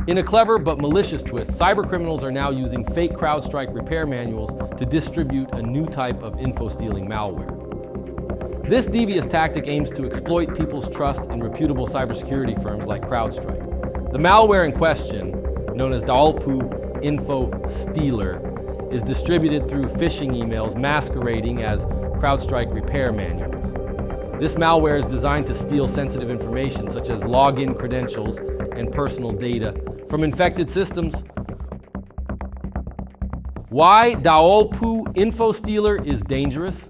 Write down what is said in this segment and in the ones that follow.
In a clever but malicious twist, cybercriminals are now using fake CrowdStrike repair manuals to distribute a new type of info-stealing malware. This devious tactic aims to exploit people's trust in reputable cybersecurity firms like CrowdStrike. The malware in question, known as Daolpu Infostealer, is distributed through phishing emails masquerading as CrowdStrike repair manuals. This malware is designed to steal sensitive information such as login credentials and personal data from infected systems. Why Daolpu Infostealer is dangerous?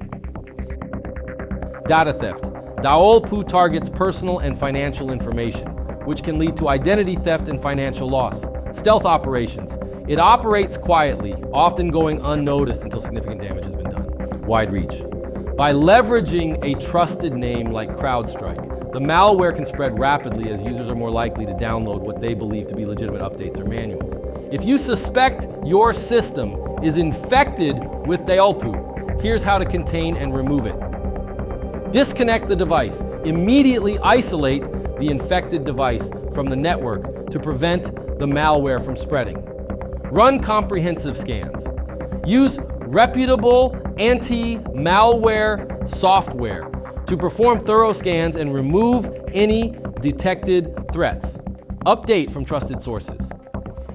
Data theft. Daolpu targets personal and financial information, which can lead to identity theft and financial loss. Stealth operations. It operates quietly, often going unnoticed until significant damage has been done. Wide reach. By leveraging a trusted name like CrowdStrike, the malware can spread rapidly as users are more likely to download what they believe to be legitimate updates or manuals. If you suspect your system is infected with Daolpu, here's how to contain and remove it. Disconnect the device. Immediately isolate the infected device from the network to prevent the malware from spreading. Run comprehensive scans. Use reputable anti-malware software to perform thorough scans and remove any detected threats. Update from trusted sources.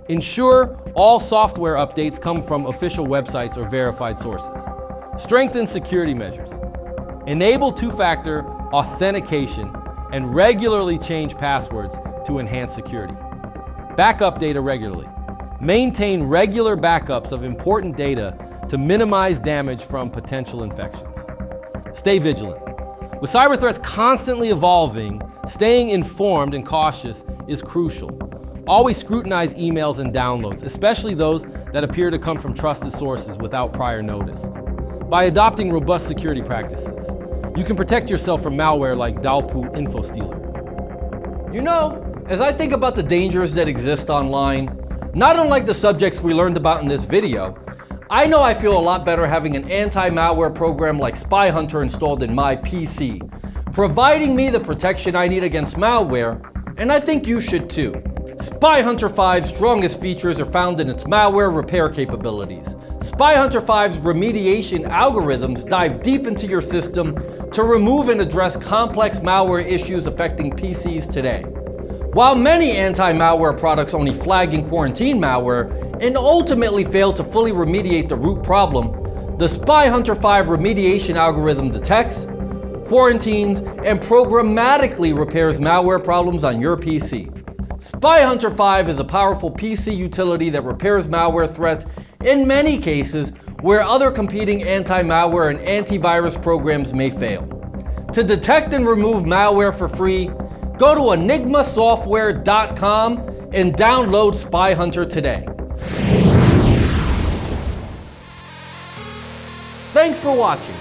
Ensure all software updates come from official websites or verified sources. Strengthen security measures. Enable two-factor authentication and regularly change passwords to enhance security. Backup data regularly. Maintain regular backups of important data to minimize damage from potential infections. Stay vigilant. With cyber threats constantly evolving, staying informed and cautious is crucial. Always scrutinize emails and downloads, especially those that appear to come from trusted sources without prior notice. By adopting robust security practices, you can protect yourself from malware like Daolpu Infostealer. You know, as I think about the dangers that exist online, not unlike the subjects we learned about in this video, I know I feel a lot better having an anti-malware program like Spy Hunter installed in my PC, providing me the protection I need against malware, and I think you should too. Spy Hunter 5's strongest features are found in its malware repair capabilities. Spy Hunter 5's remediation algorithms dive deep into your system to remove and address complex malware issues affecting PCs today. While many anti-malware products only flag and quarantine malware and ultimately fail to fully remediate the root problem, the Spy Hunter 5 remediation algorithm detects, quarantines, and programmatically repairs malware problems on your PC. Spy Hunter 5 is a powerful PC utility that repairs malware threats in many cases where other competing anti-malware and antivirus programs may fail. To detect and remove malware for free, go to enigmasoftware.com and download Spy Hunter today. Thanks for watching.